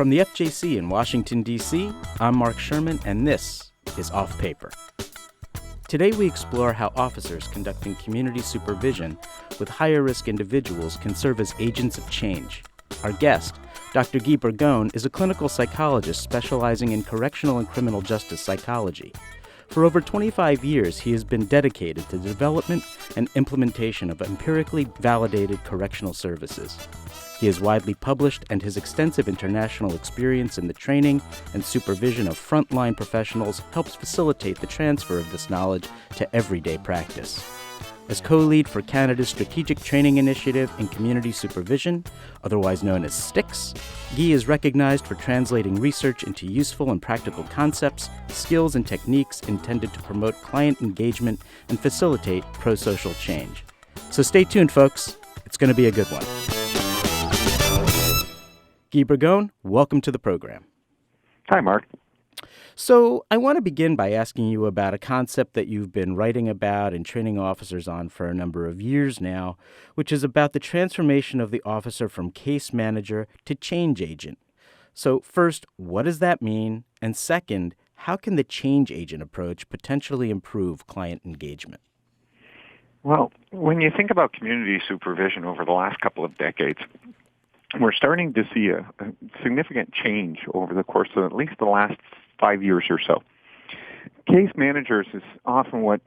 From the FJC in Washington, D.C., I'm Mark Sherman, and this is Off Paper. Today we explore how officers conducting community supervision with higher-risk individuals can serve as agents of change. Our guest, Dr. G Burgin, is a clinical psychologist specializing in correctional and criminal justice psychology. For over 25 years, he has been dedicated to the development and implementation of empirically validated correctional services. He is widely published, and his extensive international experience in the training and supervision of frontline professionals helps facilitate the transfer of this knowledge to everyday practice. As co-lead for Canada's Strategic Training Initiative in Community Supervision, otherwise known as STICS, Guy is recognized for translating research into useful and practical concepts, skills, and techniques intended to promote client engagement and facilitate prosocial change. So stay tuned, folks. It's going to be a good one. G Burgin, welcome to the program. Hi, Mark. So I want to begin by asking you about a concept that you've been writing about and training officers on for a number of years now, which is about the transformation of the officer from case manager to change agent. So first, what does that mean? And second, how can the change agent approach potentially improve client engagement? Well, when you think about community supervision over the last couple of decades, we're starting to see a significant change over the course of at least the last 5 years or so. Case managers is often what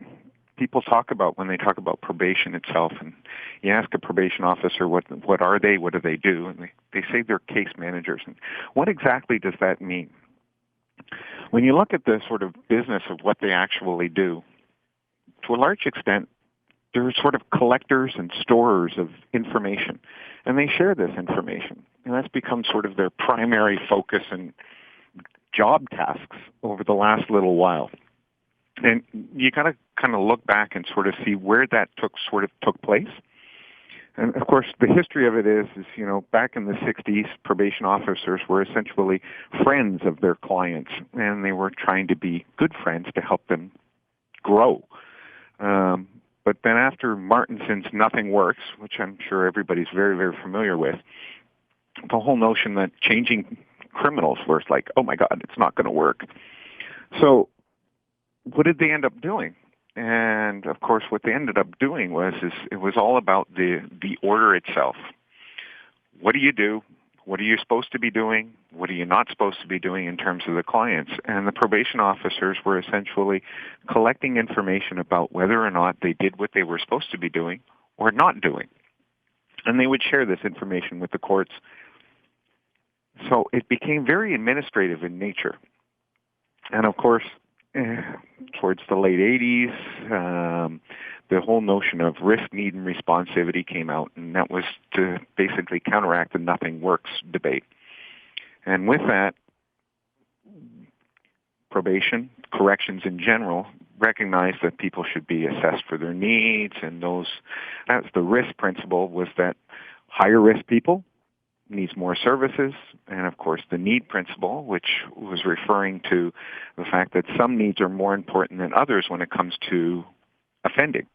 people talk about when they talk about probation itself. And you ask a probation officer, what are they? What do they do? And they say they're case managers. And what exactly does that mean? When you look at the sort of business of what they actually do, to a large extent, they're sort of collectors and storers of information. And they share this information. And that's become sort of their primary focus and job tasks over the last little while. And you got to kind of look back and sort of see where that took place. And of course, the history of it is back in the 60s, probation officers were essentially friends of their clients, and they were trying to be good friends to help them grow. But then after Martinson's Nothing Works, which I'm sure everybody's very, very familiar with, the whole notion that changing criminals was like, oh my God, it's not going to work. So what did they end up doing? And of course, what they ended up doing was it was all about the order itself. What do you do? What are you supposed to be doing? What are you not supposed to be doing in terms of the clients? And the probation officers were essentially collecting information about whether or not they did what they were supposed to be doing or not doing. And they would share this information with the courts. So it became very administrative in nature. And of course, towards the late 80s, the whole notion of risk, need, and responsivity came out, and that was to basically counteract the nothing works debate. And with that, probation, corrections in general, recognized that people should be assessed for their needs, and that's the risk principle, was that higher risk people needs more services, and of course the need principle, which was referring to the fact that some needs are more important than others when it comes to offending.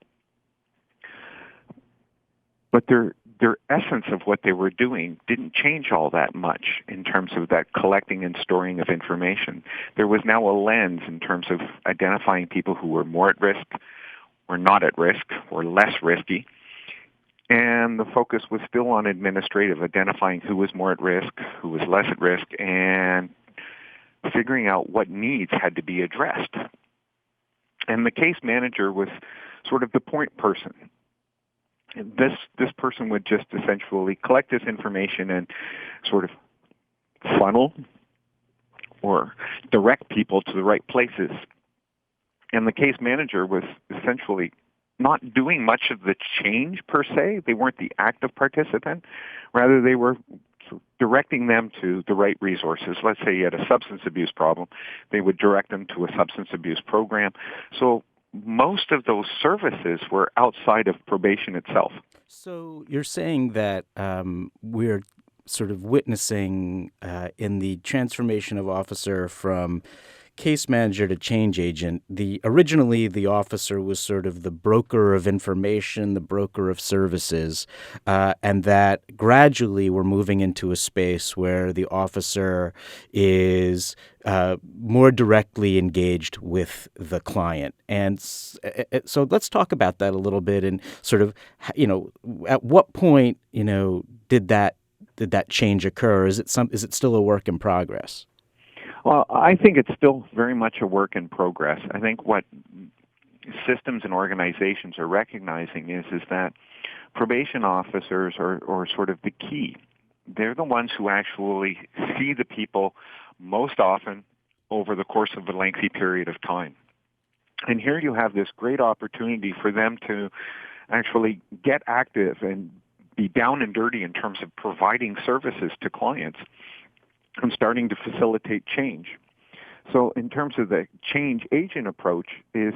But their essence of what they were doing didn't change all that much in terms of that collecting and storing of information. There was now a lens in terms of identifying people who were more at risk, or not at risk, or less risky. And the focus was still on administrative, identifying who was more at risk, who was less at risk, and figuring out what needs had to be addressed. And the case manager was sort of the point person. And this person would just essentially collect this information and sort of funnel or direct people to the right places. And the case manager was essentially not doing much of the change per se. They weren't the active participant. Rather, they were directing them to the right resources. Let's say you had a substance abuse problem. They would direct them to a substance abuse program. So most of those services were outside of probation itself. So you're saying that we're sort of witnessing in the transformation of officer from case manager to change agent, originally the officer was sort of the broker of information, the broker of services, and that gradually we're moving into a space where the officer is more directly engaged with the client. And so let's talk about that a little bit and sort of, at what point, did that change occur? Is it still a work in progress? Well, I think it's still very much a work in progress. I think what systems and organizations are recognizing is that probation officers are sort of the key. They're the ones who actually see the people most often over the course of a lengthy period of time. And here you have this great opportunity for them to actually get active and be down and dirty in terms of providing services to clients and starting to facilitate change. So in terms of the change agent approach is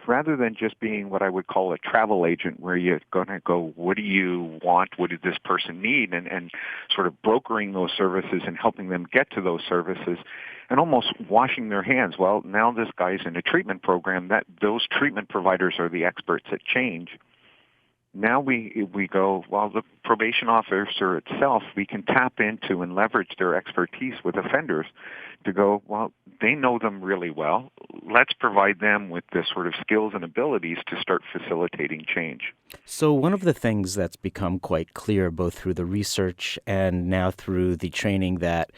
rather than just being what I would call a travel agent, where you're going to go, what do you want? What does this person need? And sort of brokering those services and helping them get to those services and almost washing their hands. Well, now this guy's in a treatment program, that those treatment providers are the experts at change. Now we go, well, the probation officer itself, we can tap into and leverage their expertise with offenders to go, well, they know them really well. Let's provide them with the sort of skills and abilities to start facilitating change. So one of the things that's become quite clear both through the research and now through the training that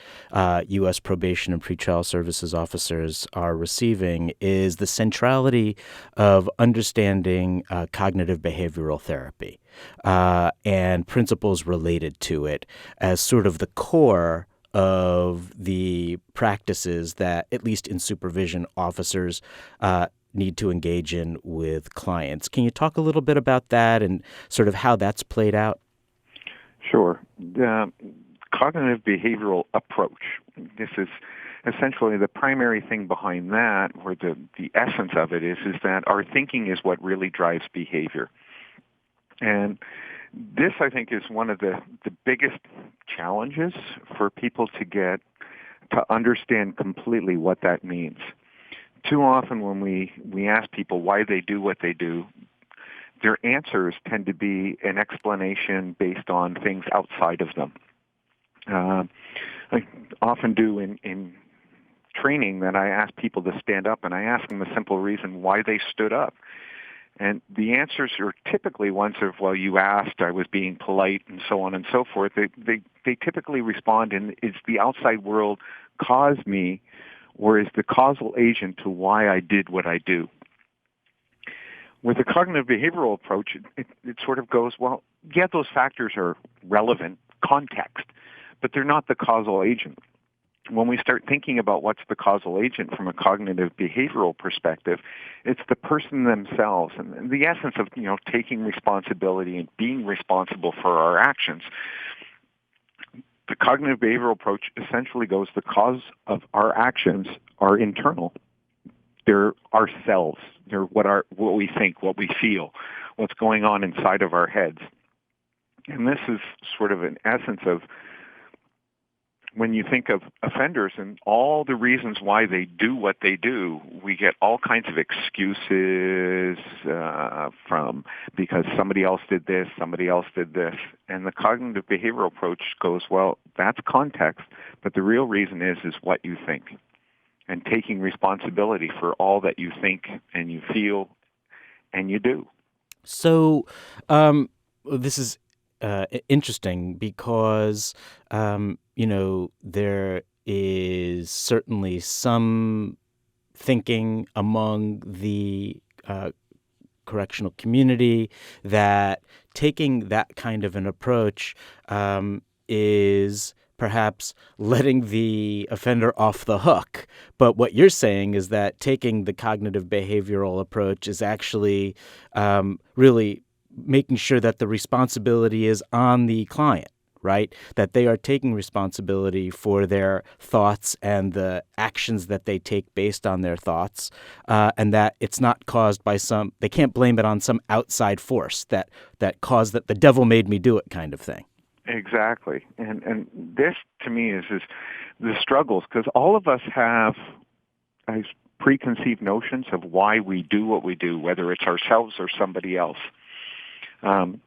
U.S. Probation and Pretrial Services officers are receiving is the centrality of understanding cognitive behavioral therapy and principles related to it as sort of the core of the practices that, at least in supervision, officers need to engage in with clients. Can you talk a little bit about that and sort of how that's played out? Sure. The cognitive behavioral approach, this is essentially the primary thing behind that, or the essence of it is that our thinking is what really drives behavior. And this, I think, is one of the biggest challenges for people to understand completely what that means. Too often when we ask people why they do what they do, their answers tend to be an explanation based on things outside of them. I often do in training that I ask people to stand up, and I ask them a simple reason why they stood up. And the answers are typically ones of, well, you asked, I was being polite, and so on and so forth. They typically respond in, is the outside world caused me, or is the causal agent to why I did what I do? With the cognitive behavioral approach, it sort of goes, well, yeah, those factors are relevant, context, but they're not the causal agent. When we start thinking about what's the causal agent from a cognitive behavioral perspective, it's the person themselves and the essence of, taking responsibility and being responsible for our actions. The cognitive behavioral approach essentially goes, the cause of our actions are internal. They're ourselves. They're what we think, what we feel, what's going on inside of our heads. And this is sort of an essence of, when you think of offenders and all the reasons why they do what they do, we get all kinds of excuses from because somebody else did this, somebody else did this. And the cognitive behavioral approach goes, well, that's context, but the real reason is what you think, and taking responsibility for all that you think and you feel and you do. So this is interesting because, there is certainly some thinking among the correctional community that taking that kind of an approach is perhaps letting the offender off the hook. But what you're saying is that taking the cognitive behavioral approach is actually really making sure that the responsibility is on the client, right? That they are taking responsibility for their thoughts and the actions that they take based on their thoughts, and that it's not caused by they can't blame it on some outside force that caused that the devil made me do it kind of thing. Exactly. And this, to me, is the struggles, because all of us have preconceived notions of why we do what we do, whether it's ourselves or somebody else. And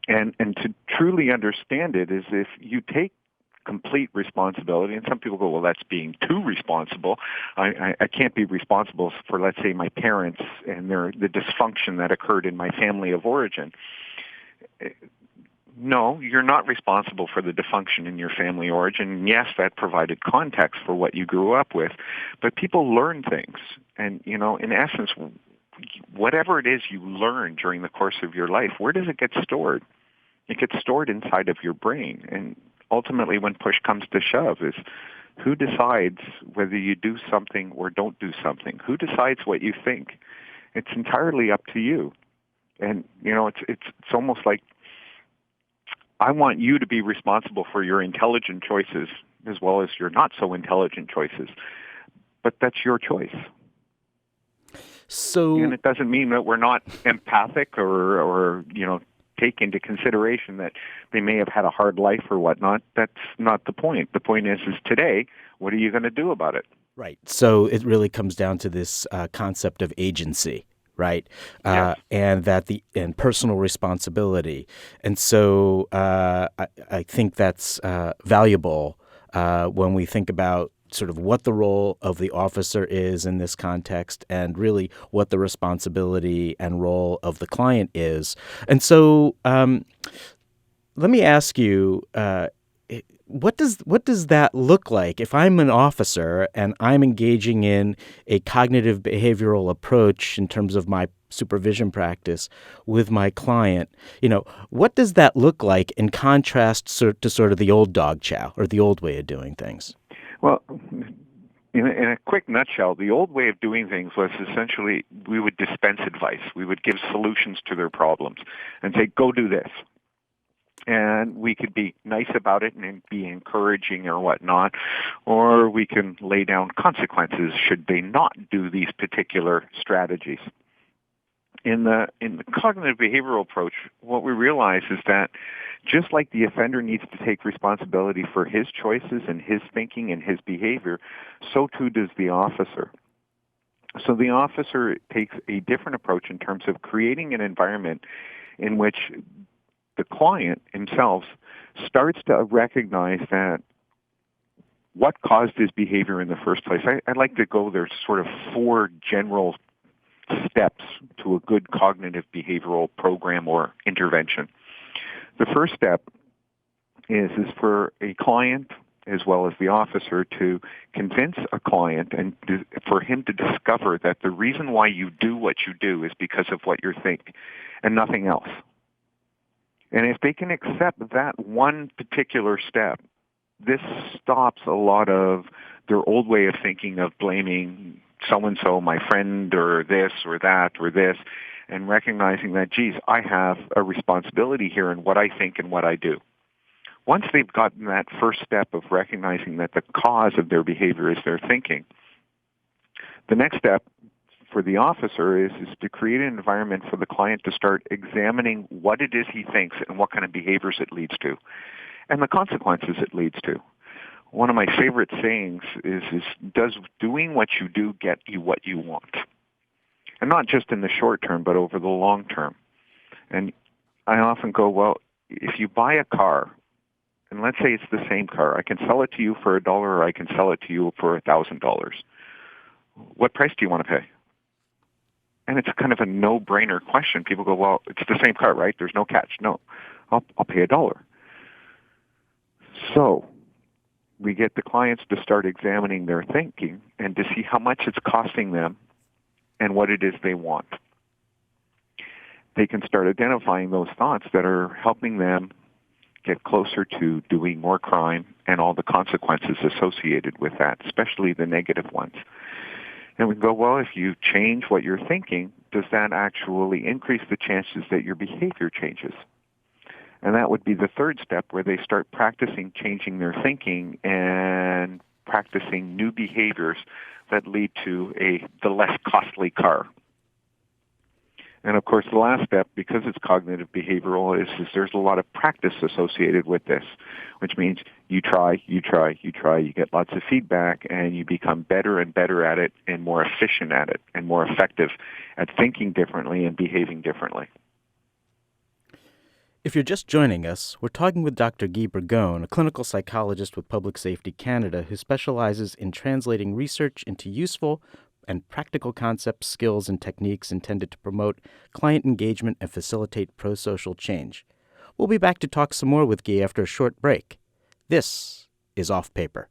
to truly understand it is if you take complete responsibility, and some people go, well, that's being too responsible. I can't be responsible for, let's say, my parents and the dysfunction that occurred in my family of origin. No, you're not responsible for the dysfunction in your family origin. Yes, that provided context for what you grew up with, but people learn things. And, in essence, whatever it is you learn during the course of your life, where does it get stored? It gets stored inside of your brain. And ultimately, when push comes to shove, is who decides whether you do something or don't do something? Who decides what you think? It's entirely up to you. And, it's almost like I want you to be responsible for your intelligent choices as well as your not so intelligent choices. But that's your choice. And it doesn't mean that we're not empathic or take into consideration that they may have had a hard life or whatnot. That's not the point. The point is today, what are you going to do about it? Right. So it really comes down to this concept of agency, right? Yes. And personal responsibility. And so I think that's valuable when we think about sort of what the role of the officer is in this context and really what the responsibility and role of the client is. And so let me ask you, what does that look like if I'm an officer and I'm engaging in a cognitive behavioral approach in terms of my supervision practice with my client? What does that look like in contrast to sort of the old dog chow or the old way of doing things? Well, in a quick nutshell, the old way of doing things was essentially we would dispense advice. We would give solutions to their problems and say, go do this. And we could be nice about it and be encouraging or whatnot, or we can lay down consequences should they not do these particular strategies. In the cognitive behavioral approach, what we realize is that just like the offender needs to take responsibility for his choices and his thinking and his behavior, so too does the officer. So the officer takes a different approach in terms of creating an environment in which the client himself starts to recognize that what caused his behavior in the first place. I'd like to go, there's sort of 4 general steps to a good cognitive behavioral program or intervention. The first step is for a client as well as the officer to convince a client and for him to discover that the reason why you do what you do is because of what you think and nothing else. And if they can accept that one particular step, this stops a lot of their old way of thinking of blaming so-and-so, my friend, or this or that or this, and recognizing that, geez, I have a responsibility here in what I think and what I do. Once they've gotten that first step of recognizing that the cause of their behavior is their thinking, the next step for the officer is to create an environment for the client to start examining what it is he thinks and what kind of behaviors it leads to, and the consequences it leads to. One of my favorite sayings is does doing what you do get you what you want? And not just in the short term, but over the long term. And I often go, well, if you buy a car, and let's say it's the same car, I can sell it to you for $1 or I can sell it to you for $1,000. What price do you want to pay? And it's kind of a no-brainer question. People go, well, it's the same car, right? There's no catch. No, I'll pay $1. So we get the clients to start examining their thinking and to see how much it's costing them and what it is they want. They can start identifying those thoughts that are helping them get closer to doing more crime and all the consequences associated with that, especially the negative ones. And we go, well, if you change what you're thinking, does that actually increase the chances that your behavior changes? And that would be the third step, where they start practicing changing their thinking and practicing new behaviors that lead to the less costly car. And of course, the last step, because it's cognitive behavioral, is there's a lot of practice associated with this, which means you try, you get lots of feedback, and you become better and better at it and more efficient at it and more effective at thinking differently and behaving differently. If you're just joining us, we're talking with Dr. G Burgin, a clinical psychologist with Public Safety Canada who specializes in translating research into useful and practical concepts, skills, and techniques intended to promote client engagement and facilitate prosocial change. We'll be back to talk some more with Guy after a short break. This is Off Paper.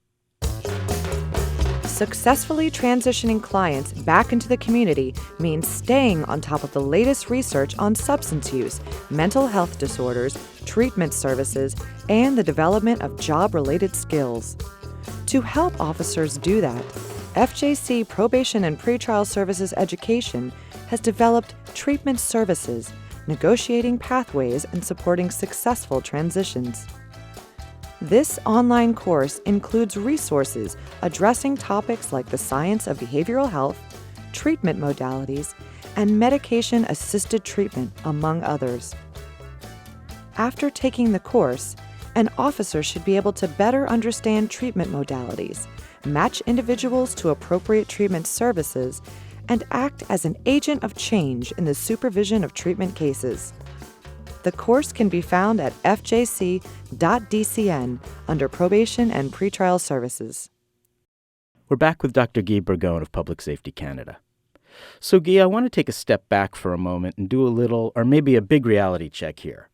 Successfully transitioning clients back into the community means staying on top of the latest research on substance use, mental health disorders, treatment services, and the development of job-related skills. To help officers do that, FJC Probation and Pretrial Services Education has developed treatment services, negotiating pathways and supporting successful transitions. This online course includes resources addressing topics like the science of behavioral health, treatment modalities, and medication-assisted treatment, among others. After taking the course, an officer should be able to better understand treatment modalities, match individuals to appropriate treatment services, and act as an agent of change in the supervision of treatment cases. The course can be found at fjc.dcn under Probation and Pretrial Services. We're back with Dr. Guy Burgin of Public Safety Canada. So, Guy, I want to take a step back for a moment and do a little, or maybe a big reality check here.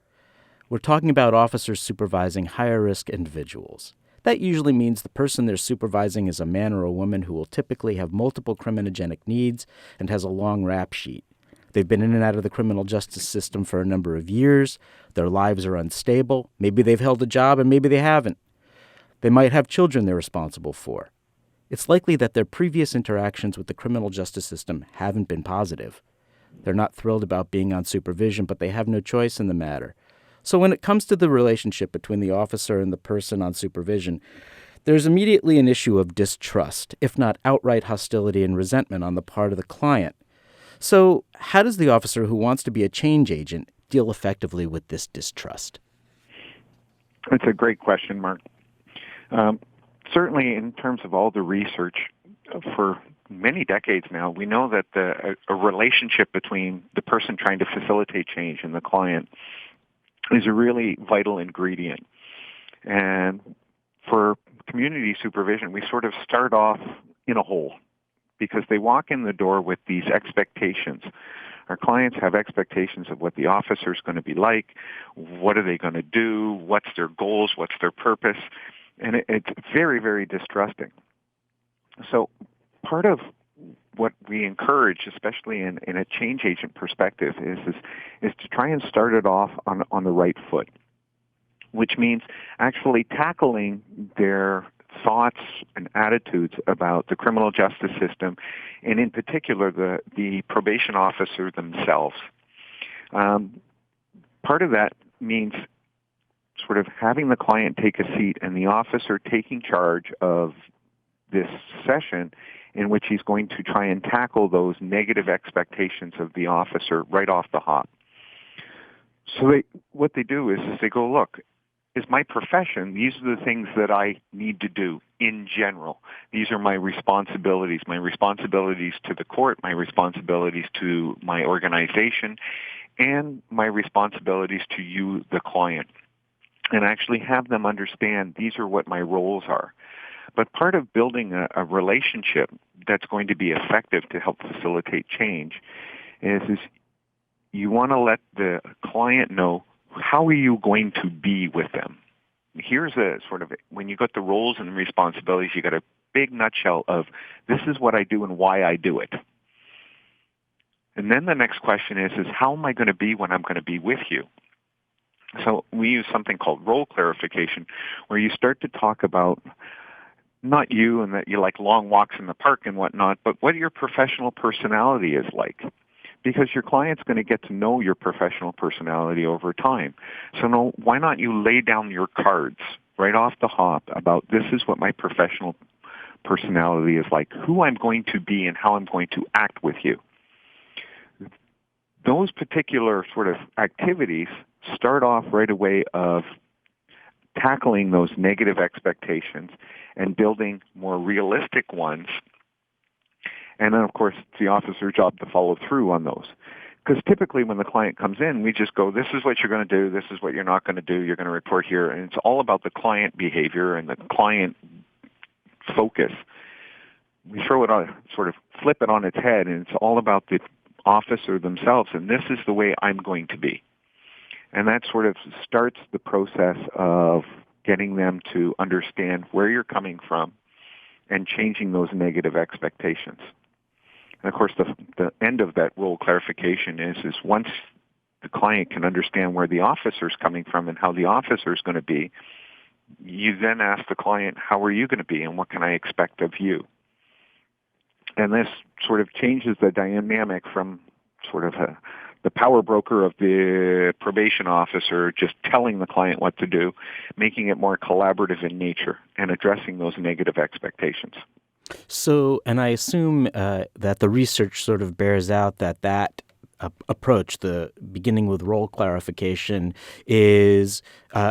We're talking about officers supervising higher-risk individuals. That usually means the person they're supervising is a man or a woman who will typically have multiple criminogenic needs and has a long rap sheet. They've been in and out of the criminal justice system for a number of years. Their lives are unstable. Maybe they've held a job and maybe they haven't. They might have children they're responsible for. It's likely that their previous interactions with the criminal justice system haven't been positive. They're not thrilled about being on supervision, but they have no choice in the matter. So when it comes to the relationship between the officer and the person on supervision, there's immediately an issue of distrust, if not outright hostility and resentment on the part of the client. So how does the officer who wants to be a change agent deal effectively with this distrust? It's a great question, Mark. Certainly in terms of all the research for many decades now, we know that a relationship between the person trying to facilitate change and the client is a really vital ingredient. And for community supervision, we sort of start off in a hole because they walk in the door with these expectations. Our clients have expectations of what the officer is going to be like, what are they going to do, what's their goals, what's their purpose, and it's very, very distrusting. So part of what we encourage, especially in a change agent perspective, is to try and start it off on the right foot, which means actually tackling their thoughts and attitudes about the criminal justice system, and in particular the probation officer themselves. Part of that means sort of having the client take a seat and the officer taking charge of this session in which he's going to try and tackle those negative expectations of the officer right off the hop. So what they do is they go, look, is my profession, these are the things that I need to do in general. These are my responsibilities to the court, my responsibilities to my organization, and my responsibilities to you, the client. And actually have them understand these are what my roles are. But part of building a relationship that's going to be effective to help facilitate change is you want to let the client know, how are you going to be with them? Here's a sort of, when you got the roles and responsibilities, you got a big nutshell of this is what I do and why I do it. And then the next question is how am I going to be when I'm going to be with you? So we use something called role clarification, where you start to talk about not you and that you like long walks in the park and whatnot, but what your professional personality is like. Because your client's going to get to know your professional personality over time. So why not you lay down your cards right off the hop about this is what my professional personality is like, who I'm going to be and how I'm going to act with you. those particular sort of activities start off right away of tackling those negative expectations and building more realistic ones. And then, of course, it's the officer's job to follow through on those. Because typically when the client comes in, we just go, this is what you're going to do, this is what you're not going to do, you're going to report here. And it's all about the client behavior and the client focus. We throw it on, sort of flip it on its head, and it's all about the officer themselves, and this is the way I'm going to be. And that sort of starts the process of getting them to understand where you're coming from and changing those negative expectations. And of course, the end of that role clarification is once the client can understand where the officer's coming from and how the officer's going to be, you then ask the client, how are you going to be and what can I expect of you? And this sort of changes the dynamic from sort of the power broker of the probation officer just telling the client what to do, making it more collaborative in nature and addressing those negative expectations. So, and I assume that the research sort of bears out that approach, the beginning with role clarification, is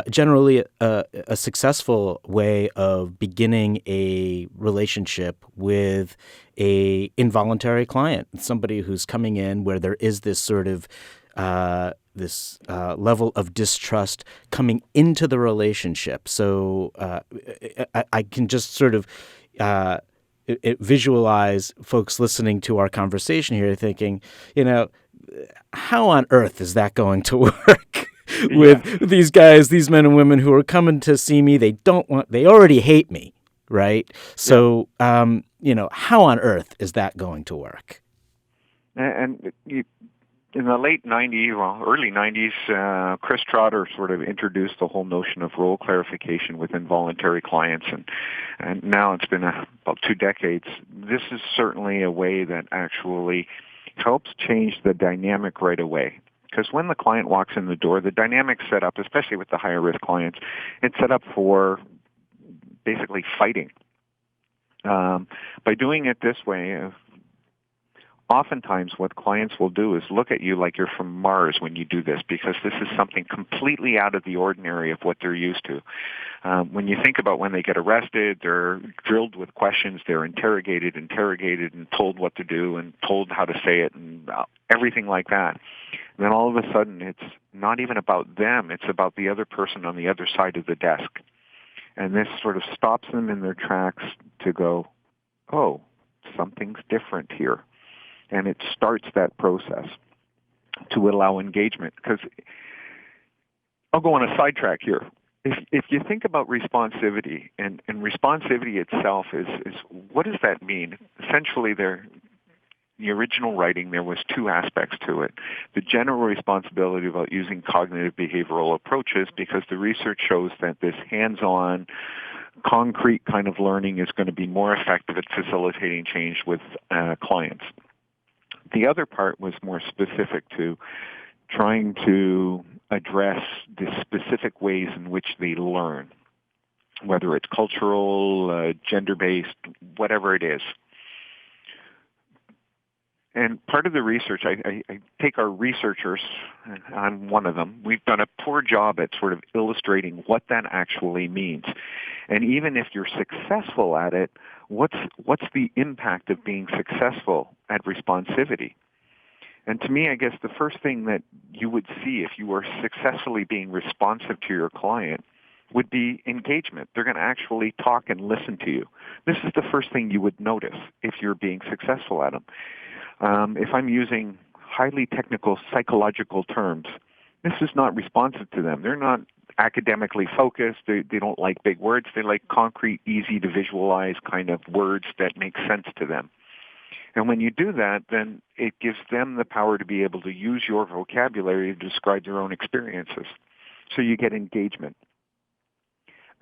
generally a successful way of beginning a relationship with a involuntary client, somebody who's coming in where there is this sort of this level of distrust coming into the relationship. So I can just sort of visualize folks listening to our conversation here thinking, how on earth is that going to work with these guys, these men and women who are coming to see me? They already hate me, right? So, how on earth is that going to work? And in the late 90s, early 90s, Chris Trotter sort of introduced the whole notion of role clarification with involuntary clients, and now it's been about 2 decades. This is certainly a way that actually helps change the dynamic right away. Because when the client walks in the door, the dynamic's set up, especially with the higher risk clients, it's set up for basically fighting. By doing it this way, oftentimes what clients will do is look at you like you're from Mars when you do this, because this is something completely out of the ordinary of what they're used to. When you think about when they get arrested, they're drilled with questions, they're interrogated and told what to do and told how to say it and everything like that. And then all of a sudden it's not even about them, it's about the other person on the other side of the desk. And this sort of stops them in their tracks to go, oh, something's different here. And it starts that process to allow engagement. Because I'll go on a sidetrack here. If you think about responsivity, and responsivity itself is what does that mean? Essentially, the original writing, there was 2 aspects to it. The general responsibility about using cognitive behavioral approaches, because the research shows that this hands-on, concrete kind of learning is going to be more effective at facilitating change with clients. The other part was more specific to trying to address the specific ways in which they learn, whether it's cultural, gender-based, whatever it is. And part of the research, I take our researchers, and I'm one of them, we've done a poor job at sort of illustrating what that actually means. And even if you're successful at it, what's the impact of being successful at responsivity? And to me, I guess the first thing that you would see if you were successfully being responsive to your client would be engagement. They're going to actually talk and listen to you. This is the first thing you would notice if you're being successful at them. If I'm using highly technical psychological terms, this is not responsive to them. They're not academically focused. They don't like big words. They like concrete, easy to visualize kind of words that make sense to them. And when you do that, then it gives them the power to be able to use your vocabulary to describe their own experiences. So you get engagement.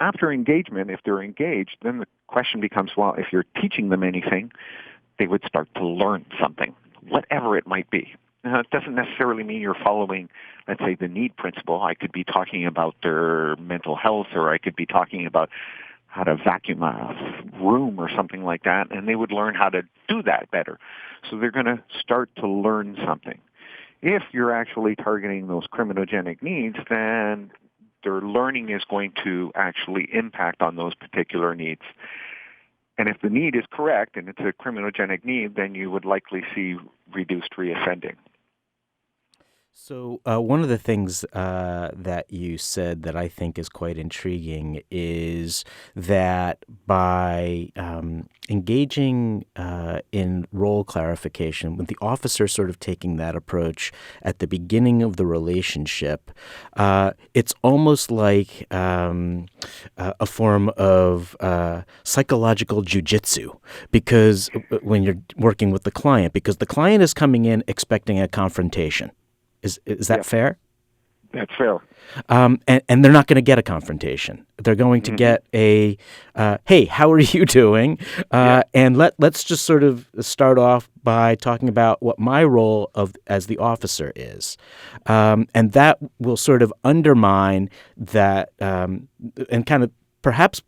After engagement, if they're engaged, then the question becomes, well, if you're teaching them anything, they would start to learn something, whatever it might be. Now, it doesn't necessarily mean you're following, let's say, the need principle. I could be talking about their mental health, or I could be talking about how to vacuum a room or something like that, and they would learn how to do that better. So they're going to start to learn something. If you're actually targeting those criminogenic needs, then their learning is going to actually impact on those particular needs. And if the need is correct and it's a criminogenic need, then you would likely see reduced reoffending. So one of the things that you said that I think is quite intriguing is that by engaging in role clarification, with the officer sort of taking that approach at the beginning of the relationship, it's almost like a form of psychological jujitsu, because when you're working with the client, because the client is coming in expecting a confrontation. Is that fair? That's fair. And they're not going to get a confrontation. They're going to get a, hey, how are you doing? And let's just sort of start off by talking about what my role as the officer is. And that will sort of undermine that and kind of perhaps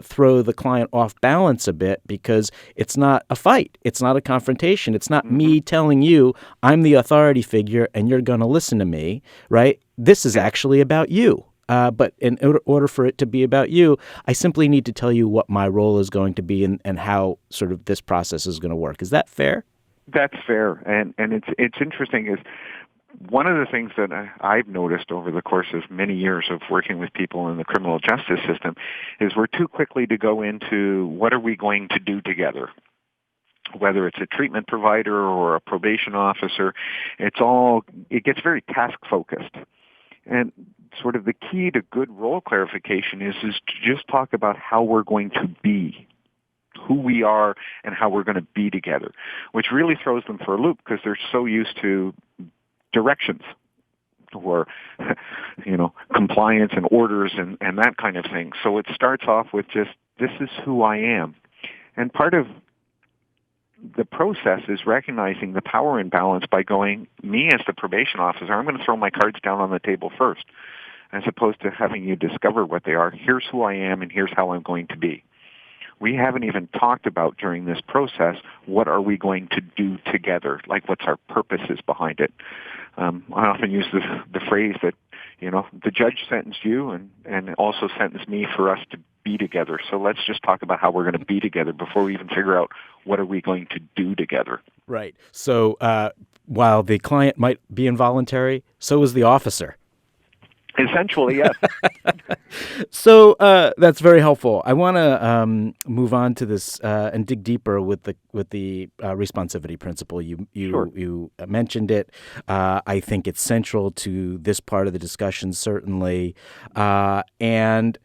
throw the client off balance a bit, because it's not a fight. It's not a confrontation. It's not me telling you I'm the authority figure and you're going to listen to me, right? This is actually about you. But in order for it to be about you, I simply need to tell you what my role is going to be and how sort of this process is going to work. Is that fair? That's fair. And it's interesting is one of the things that I've noticed over the course of many years of working with people in the criminal justice system is we're too quickly to go into what are we going to do together. Whether it's a treatment provider or a probation officer, it gets very task-focused. And sort of the key to good role clarification is to just talk about how we're going to be, who we are, and how we're going to be together, which really throws them for a loop because they're so used to directions or, compliance and orders and that kind of thing. So it starts off with just, this is who I am. And part of the process is recognizing the power imbalance by going, me as the probation officer, I'm going to throw my cards down on the table first, as opposed to having you discover what they are. Here's who I am and here's how I'm going to be. We haven't even talked about during this process, what are we going to do together? Like, what's our purposes behind it? I often use the phrase that, the judge sentenced you and also sentenced me for us to be together. So let's just talk about how we're going to be together before we even figure out what are we going to do together. Right. So while the client might be involuntary, so is the officer. Essentially, yes. So that's very helpful. I want to move on to this and dig deeper with the responsivity principle. You mentioned it. I think it's central to this part of the discussion, certainly, and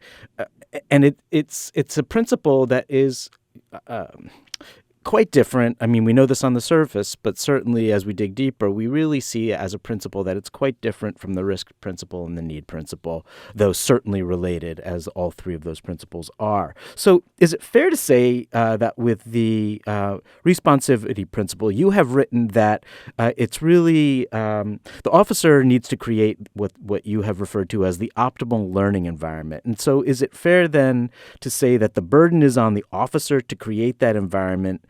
it's a principle that is quite different. I mean, we know this on the surface, but certainly as we dig deeper, we really see as a principle that it's quite different from the risk principle and the need principle, though certainly related, as all three of those principles are. So is it fair to say that with the responsivity principle, you have written that it's really the officer needs to create what you have referred to as the optimal learning environment. And so is it fair then to say that the burden is on the officer to create that environment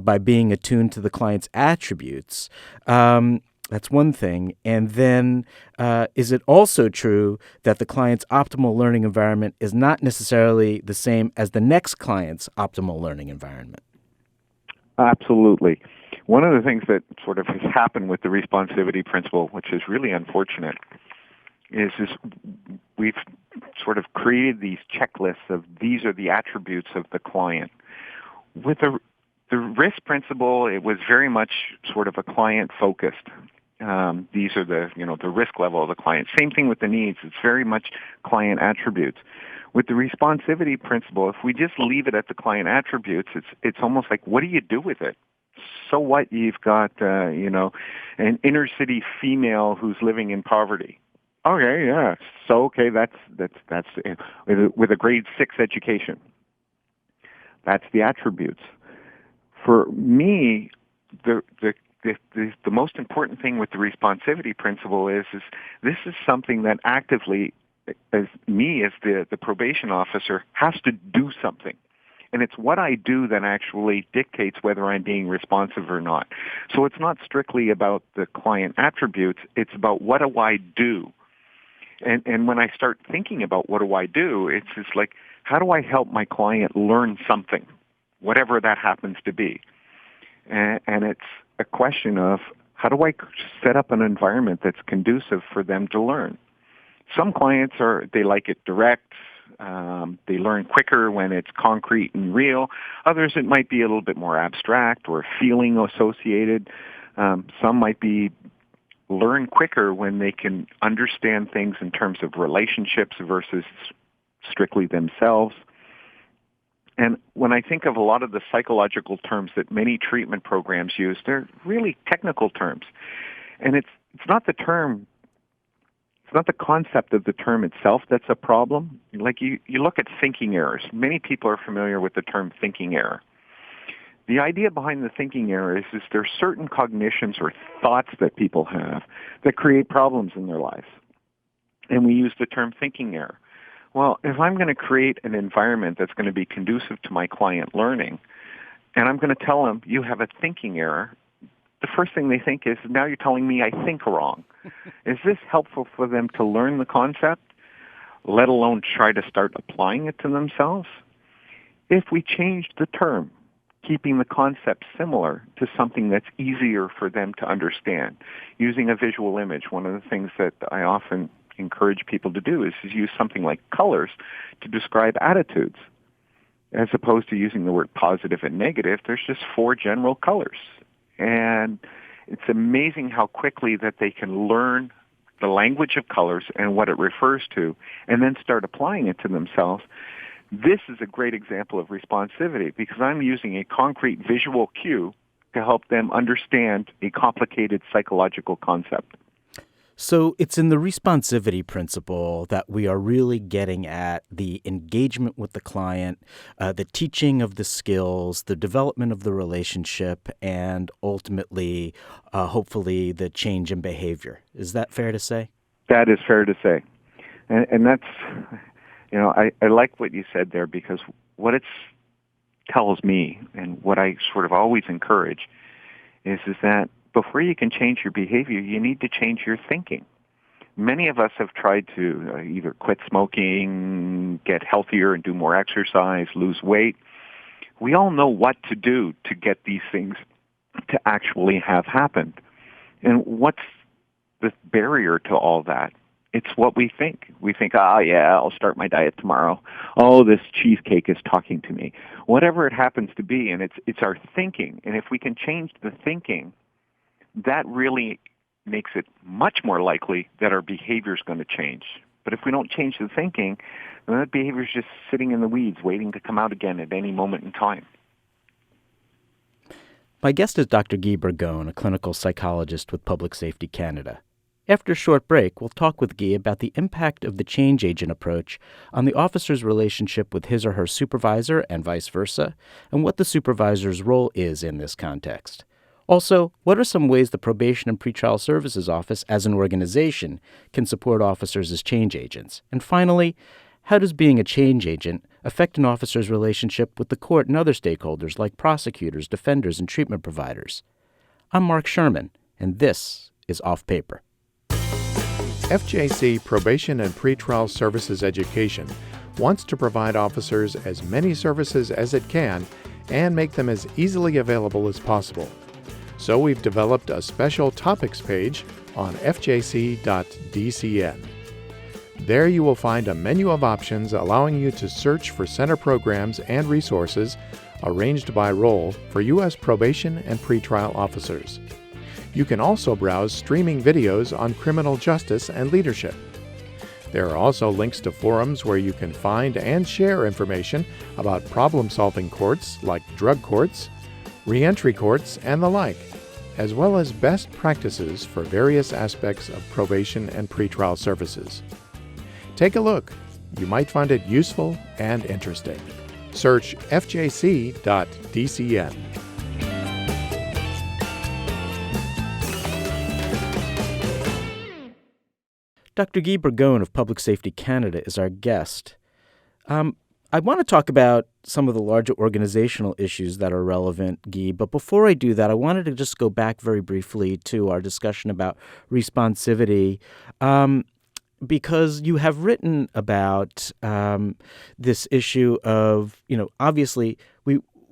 by being attuned to the client's attributes? That's one thing. And then is it also true that the client's optimal learning environment is not necessarily the same as the next client's optimal learning environment? Absolutely. One of the things that sort of has happened with the responsivity principle, which is really unfortunate, is we've sort of created these checklists of these are the attributes of the client. With the risk principle, it was very much sort of a client-focused. These are the risk level of the client. Same thing with the needs. It's very much client attributes. With the responsivity principle, if we just leave it at the client attributes, it's almost like, what do you do with it? So what? You've got an inner city female who's living in poverty. Okay, yeah. So that's with a grade 6 education. That's the attributes. For me, the most important thing with the responsivity principle is this is something that actively, as me as the probation officer, has to do something. And it's what I do that actually dictates whether I'm being responsive or not. So it's not strictly about the client attributes. It's about what do I do? And when I start thinking about what do I do, it's just like, how do I help my client learn something, whatever that happens to be? And it's a question of, how do I set up an environment that's conducive for them to learn? Some clients they like it direct. They learn quicker when it's concrete and real. Others, it might be a little bit more abstract or feeling associated. Some might learn quicker when they can understand things in terms of relationships versus strictly themselves. And when I think of a lot of the psychological terms that many treatment programs use, they're really technical terms. And it's not the term, it's not the concept of the term itself that's a problem. Like you look at thinking errors. Many people are familiar with the term thinking error. The idea behind the thinking error is there are certain cognitions or thoughts that people have that create problems in their lives. And we use the term thinking error. Well, if I'm going to create an environment that's going to be conducive to my client learning, and I'm going to tell them, you have a thinking error, the first thing they think is, now you're telling me I think wrong. Is this helpful for them to learn the concept, let alone try to start applying it to themselves? If we changed the term, keeping the concept similar to something that's easier for them to understand, using a visual image, one of the things that I often encourage people to do is use something like colors to describe attitudes. As opposed to using the word positive and negative, there's just 4 general colors. And it's amazing how quickly that they can learn the language of colors and what it refers to, and then start applying it to themselves. This is a great example of responsivity because I'm using a concrete visual cue to help them understand a complicated psychological concept. So it's in the responsivity principle that we are really getting at the engagement with the client, the teaching of the skills, the development of the relationship, and ultimately, hopefully, the change in behavior. Is that fair to say? That is fair to say. And that's, I like what you said there because what it tells me and what I sort of always encourage is that before you can change your behavior, you need to change your thinking. Many of us have tried to either quit smoking, get healthier and do more exercise, lose weight. We all know what to do to get these things to actually have happened. And what's the barrier to all that? It's what we think. We think, I'll start my diet tomorrow. Oh, this cheesecake is talking to me. Whatever it happens to be, and it's our thinking. And if we can change the thinking, that really makes it much more likely that our behavior is going to change. But if we don't change the thinking, then that behavior is just sitting in the weeds, waiting to come out again at any moment in time. My guest is Dr. G Burgin, a clinical psychologist with Public Safety Canada. After a short break, we'll talk with Guy about the impact of the change agent approach on the officer's relationship with his or her supervisor and vice versa, and what the supervisor's role is in this context. Also, what are some ways the Probation and Pretrial Services Office as an organization can support officers as change agents? And finally, how does being a change agent affect an officer's relationship with the court and other stakeholders like prosecutors, defenders, and treatment providers? I'm Mark Sherman, and this is Off Paper. FJC Probation and Pretrial Services Education wants to provide officers as many services as it can and make them as easily available as possible. So we've developed a special topics page on fjc.dcn. There you will find a menu of options allowing you to search for center programs and resources arranged by role for U.S. probation and pretrial officers. You can also browse streaming videos on criminal justice and leadership. There are also links to forums where you can find and share information about problem-solving courts like drug courts, reentry courts, and the like, as well as best practices for various aspects of probation and pretrial services. Take a look. You might find it useful and interesting. Search fjc.dcn. Dr. Guy Burgin of Public Safety Canada is our guest. I want to talk about some of the larger organizational issues that are relevant, Guy. But before I do that, I wanted to just go back very briefly to our discussion about responsivity, because you have written about this issue of, obviously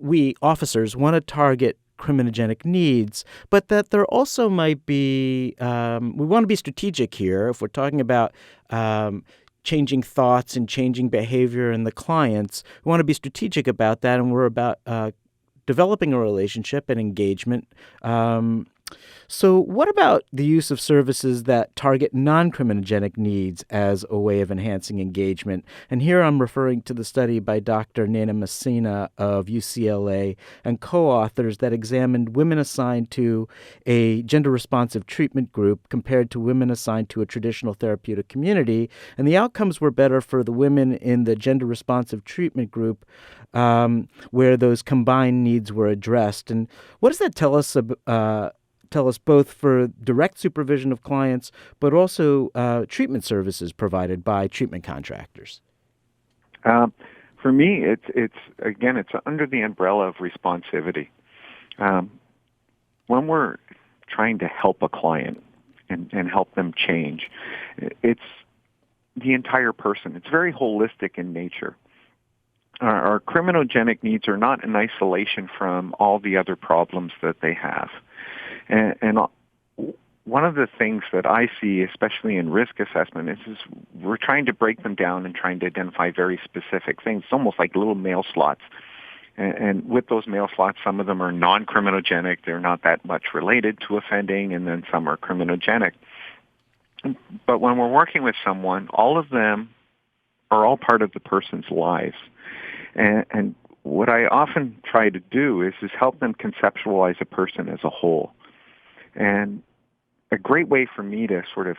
we officers want to target criminogenic needs, but that there also might be, we want to be strategic here if we're talking about changing thoughts and changing behavior in the clients. We want to be strategic about that, and we're about developing a relationship and engagement. So what about the use of services that target non-criminogenic needs as a way of enhancing engagement? And here I'm referring to the study by Dr. Nana Messina of UCLA and co-authors that examined women assigned to a gender-responsive treatment group compared to women assigned to a traditional therapeutic community. And the outcomes were better for the women in the gender-responsive treatment group, where those combined needs were addressed. And what does that tell us both for direct supervision of clients, but also treatment services provided by treatment contractors? For me, it's under the umbrella of responsivity. When we're trying to help a client and help them change, it's the entire person. It's very holistic in nature. Our criminogenic needs are not in isolation from all the other problems that they have. And one of the things that I see, especially in risk assessment, is we're trying to break them down and trying to identify very specific things. It's almost like little mail slots. And with those mail slots, some of them are non-criminogenic. They're not that much related to offending, and then some are criminogenic. But when we're working with someone, all of them are all part of the person's lives. And what I often try to do is help them conceptualize a person as a whole. And a great way for me to sort of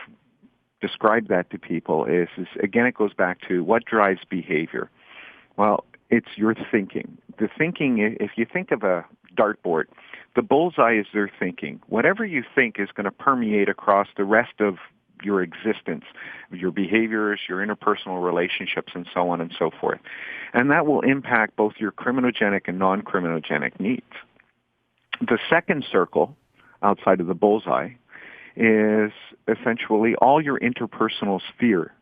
describe that to people is again, it goes back to what drives behavior. Well, it's your thinking. The thinking, if you think of a dartboard, the bullseye is their thinking. Whatever you think is going to permeate across the rest of your existence, your behaviors, your interpersonal relationships, and so on and so forth. And that will impact both your criminogenic and non-criminogenic needs. The second circle, outside of the bullseye, is essentially all your interpersonal sphere,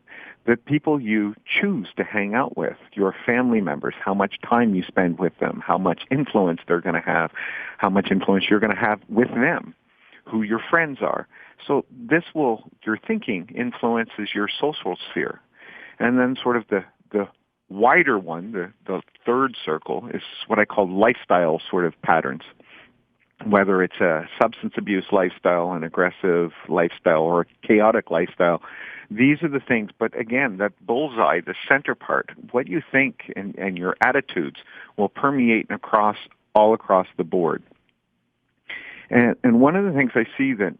the people you choose to hang out with, your family members, how much time you spend with them, how much influence they're going to have, how much influence you're going to have with them, who your friends are. So your thinking influences your social sphere. And then sort of the wider one, the third circle, is what I call lifestyle sort of patterns. Whether it's a substance abuse lifestyle, an aggressive lifestyle, or a chaotic lifestyle, these are the things. But again, that bullseye, the center part, what you think and your attitudes will permeate all across the board. And one of the things I see that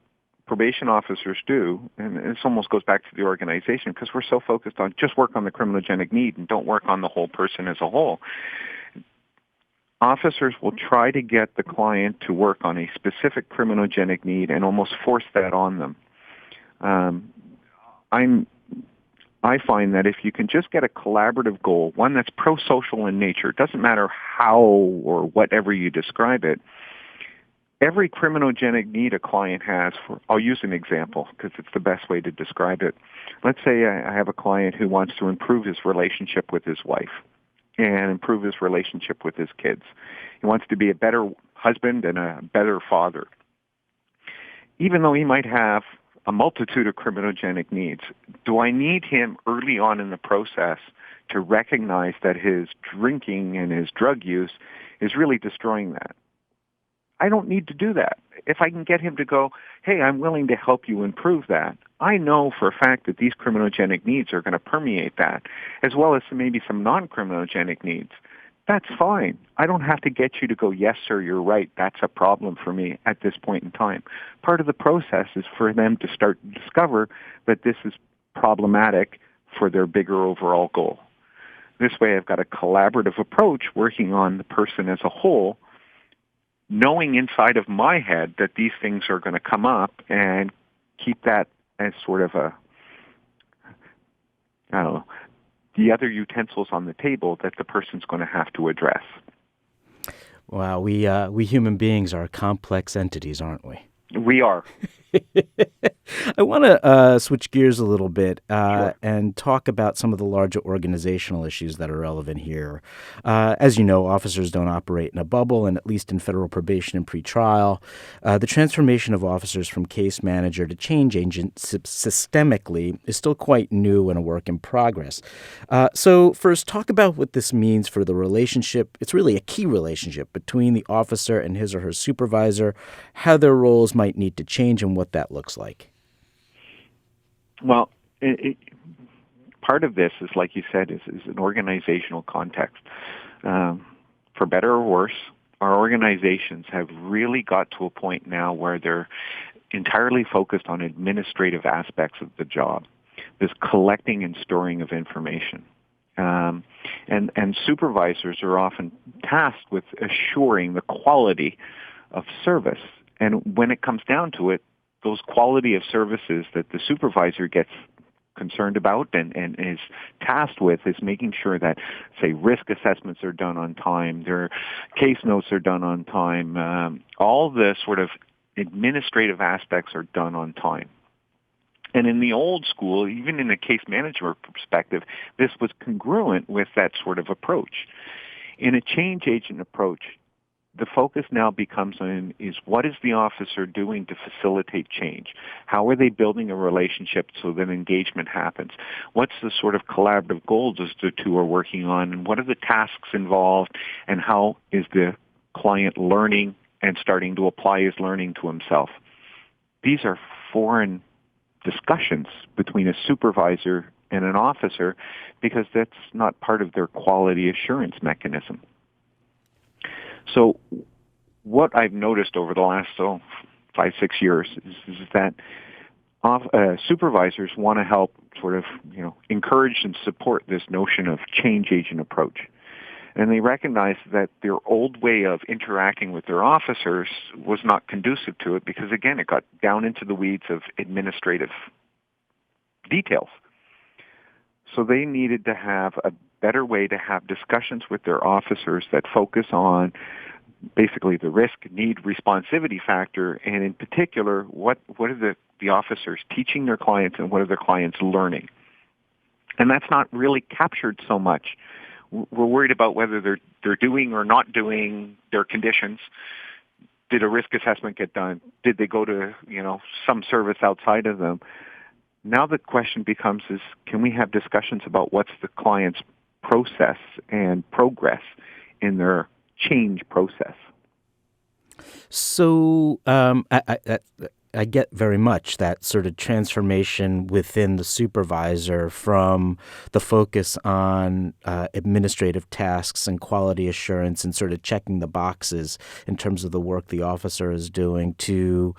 probation officers do, and this almost goes back to the organization, because we're so focused on just work on the criminogenic need and don't work on the whole person as a whole. Officers will try to get the client to work on a specific criminogenic need and almost force that on them. I find that if you can just get a collaborative goal, one that's prosocial in nature, it doesn't matter how or whatever you describe it, every criminogenic need a client has, I'll use an example because it's the best way to describe it. Let's say I have a client who wants to improve his relationship with his wife and improve his relationship with his kids. He wants to be a better husband and a better father. Even though he might have a multitude of criminogenic needs, do I need him early on in the process to recognize that his drinking and his drug use is really destroying that? I don't need to do that. If I can get him to go, hey, I'm willing to help you improve that, I know for a fact that these criminogenic needs are going to permeate that, as well as maybe some non-criminogenic needs. That's fine. I don't have to get you to go, yes, sir, you're right. That's a problem for me at this point in time. Part of the process is for them to start to discover that this is problematic for their bigger overall goal. This way I've got a collaborative approach working on the person as a whole, knowing inside of my head that these things are going to come up, and keep that as sort of the other utensils on the table that the person's going to have to address. Wow, we human beings are complex entities, aren't we? We are. I want to switch gears a little bit Sure. and talk about some of the larger organizational issues that are relevant here. As you know, officers don't operate in a bubble, and at least in federal probation and pretrial, the transformation of officers from case manager to change agent systemically is still quite new and a work in progress. So first, talk about what this means for the relationship. It's really a key relationship between the officer and his or her supervisor, how their roles might need to change, and what that looks like. Well, part of this is, like you said, is an organizational context. For better or worse, our organizations have really got to a point now where they're entirely focused on administrative aspects of the job, this collecting and storing of information. And supervisors are often tasked with assuring the quality of service. And when it comes down to it, those quality of services that the supervisor gets concerned about and is tasked with is making sure that, say, risk assessments are done on time, their case notes are done on time, all the sort of administrative aspects are done on time. And in the old school, even in a case management perspective, this was congruent with that sort of approach. In a change agent approach, the focus now becomes on is what is the officer doing to facilitate change? How are they building a relationship so that engagement happens? What's the sort of collaborative goals as the two are working on? And what are the tasks involved? And how is the client learning and starting to apply his learning to himself? These are foreign discussions between a supervisor and an officer because that's not part of their quality assurance mechanism. So what I've noticed over the last 5-6 years is that supervisors want to help sort of encourage and support this notion of change agent approach. And they recognize that their old way of interacting with their officers was not conducive to it because, again, it got down into the weeds of administrative details. So they needed to have a better way to have discussions with their officers that focus on basically the risk, need, responsivity factor, and in particular, what are the officers teaching their clients and what are their clients learning? And that's not really captured so much. We're worried about whether they're doing or not doing their conditions. Did a risk assessment get done? Did they go to some service outside of them? Now the question becomes is, can we have discussions about what's the client's process and progress in their change process? So I get very much that sort of transformation within the supervisor from the focus on administrative tasks and quality assurance and sort of checking the boxes in terms of the work the officer is doing to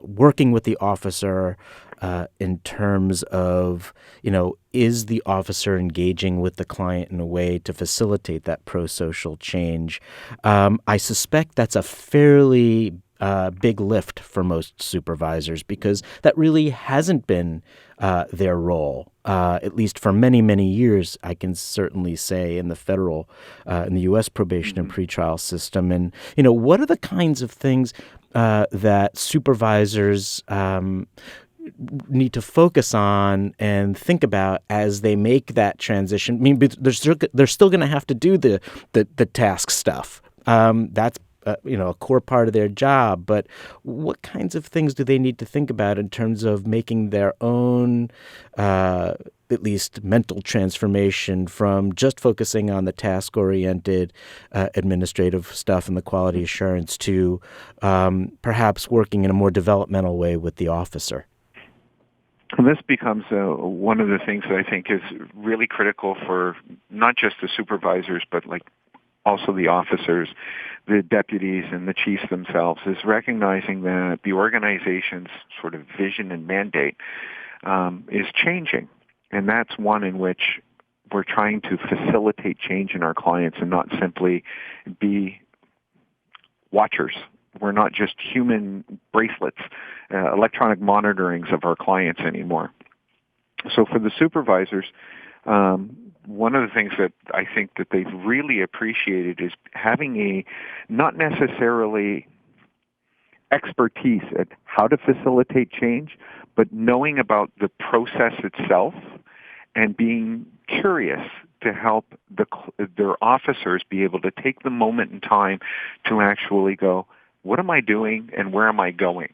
working with the officer in terms of, is the officer engaging with the client in a way to facilitate that prosocial change? I suspect that's a fairly big lift for most supervisors because that really hasn't been their role, at least for many, many years, I can certainly say, in the federal, in the U.S. probation and pretrial system. And, what are the kinds of things that supervisors need to focus on and think about as they make that transition? I mean, they're still going to have to do the task stuff. That's a core part of their job. But what kinds of things do they need to think about in terms of making their own, at least mental transformation from just focusing on the task-oriented administrative stuff and the quality assurance to perhaps working in a more developmental way with the officer? And this becomes one of the things that I think is really critical for not just the supervisors, but also the officers, the deputies, and the chiefs themselves, is recognizing that the organization's sort of vision and mandate is changing. And that's one in which we're trying to facilitate change in our clients and not simply be watchers. We're not just human bracelets, electronic monitorings of our clients anymore. So for the supervisors, one of the things that I think that they've really appreciated is having a not necessarily expertise at how to facilitate change, but knowing about the process itself and being curious to help their officers be able to take the moment in time to actually go, what am I doing and where am I going?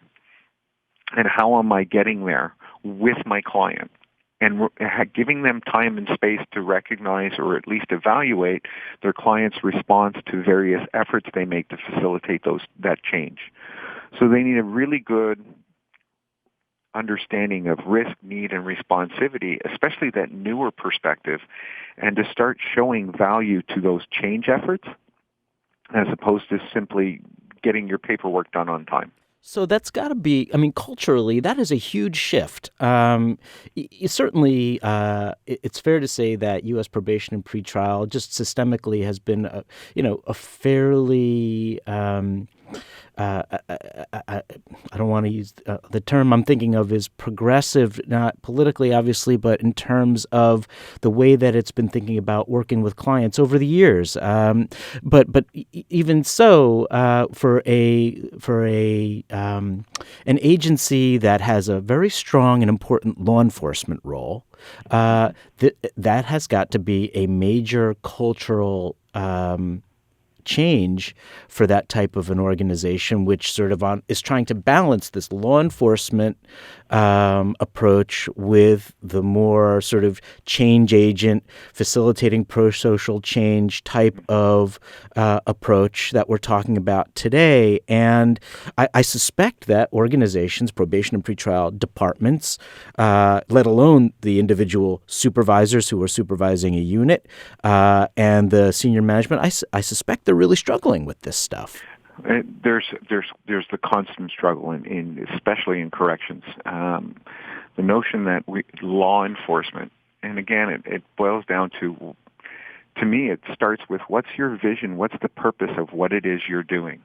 And how am I getting there with my client? And giving them time and space to recognize or at least evaluate their client's response to various efforts they make to facilitate that change. So they need a really good understanding of risk, need, and responsivity, especially that newer perspective, and to start showing value to those change efforts as opposed to simply getting your paperwork done on time. So that's got to be, culturally, that is a huge shift. Certainly, it's fair to say that U.S. probation and pretrial just systemically has been, a fairly, I don't want to use the term I'm thinking of is progressive, not politically, obviously, but in terms of the way that it's been thinking about working with clients over the years. But even so, for an agency that has a very strong and important law enforcement role, that has got to be a major cultural change for that type of an organization, which sort of is trying to balance this law enforcement approach with the more sort of change agent, facilitating prosocial change type of approach that we're talking about today. And I suspect that organizations, probation and pretrial departments, let alone the individual supervisors who are supervising a unit and the senior management, I suspect they're really struggling with this stuff. There's the constant struggle in especially in corrections. The notion that law enforcement, and again, it boils down to me, it starts with what's your vision, what's the purpose of what it is you're doing.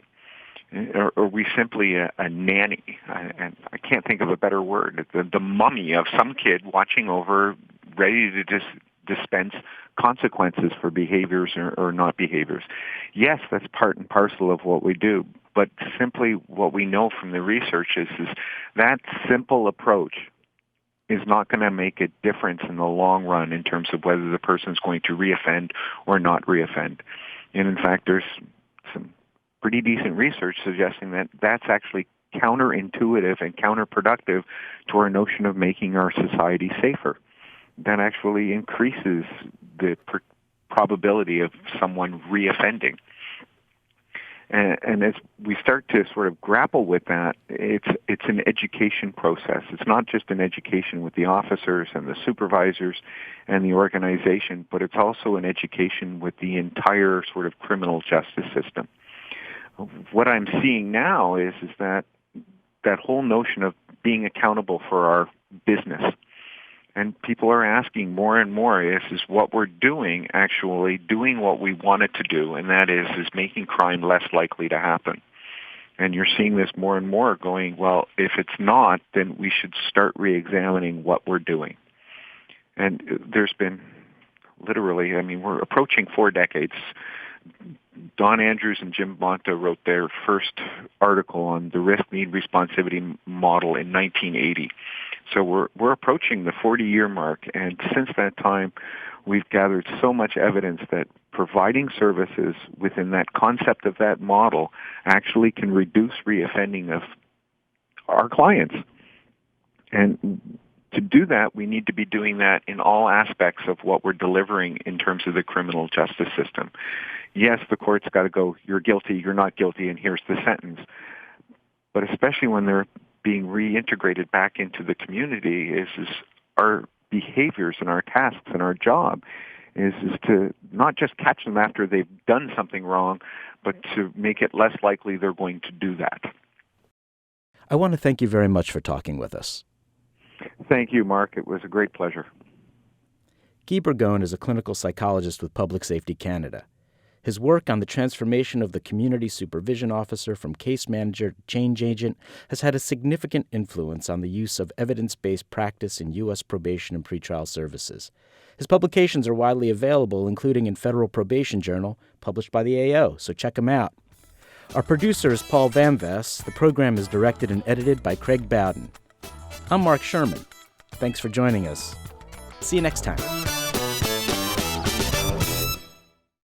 Are we simply a nanny? And I can't think of a better word. The mummy of some kid watching over, ready to dispense consequences for behaviors or not behaviors. Yes, that's part and parcel of what we do, but simply what we know from the research is that simple approach is not going to make a difference in the long run in terms of whether the person's going to reoffend or not reoffend. And in fact, there's some pretty decent research suggesting that that's actually counterintuitive and counterproductive to our notion of making our society safer. That actually increases the probability of someone reoffending. And as we start to sort of grapple with that, it's an education process. It's not just an education with the officers and the supervisors and the organization, but it's also an education with the entire sort of criminal justice system. What I'm seeing now is that whole notion of being accountable for our business. And people are asking more and more, is what we're doing actually doing what we want it to do, and that is making crime less likely to happen. And you're seeing this more and more going, well, if it's not, then we should start re-examining what we're doing. And there's been literally, we're approaching 4 decades. Don Andrews and Jim Bonta wrote their first article on the risk-need responsivity model in 1980. So we're approaching the 40-year mark, and since that time, we've gathered so much evidence that providing services within that concept of that model actually can reduce reoffending of our clients. And to do that, we need to be doing that in all aspects of what we're delivering in terms of the criminal justice system. Yes, the court's got to go, you're guilty, you're not guilty, and here's the sentence. But especially when they're being reintegrated back into the community, is our behaviors and our tasks and our job is to not just catch them after they've done something wrong, but to make it less likely they're going to do that. I want to thank you very much for talking with us. Thank you, Mark. It was a great pleasure. G Burgin is a clinical psychologist with Public Safety Canada. His work on the transformation of the community supervision officer from case manager to change agent has had a significant influence on the use of evidence-based practice in U.S. probation and pretrial services. His publications are widely available, including in Federal Probation Journal, published by the AO, so check him out. Our producer is Paul Van Vest. The program is directed and edited by Craig Bowden. I'm Mark Sherman. Thanks for joining us. See you next time.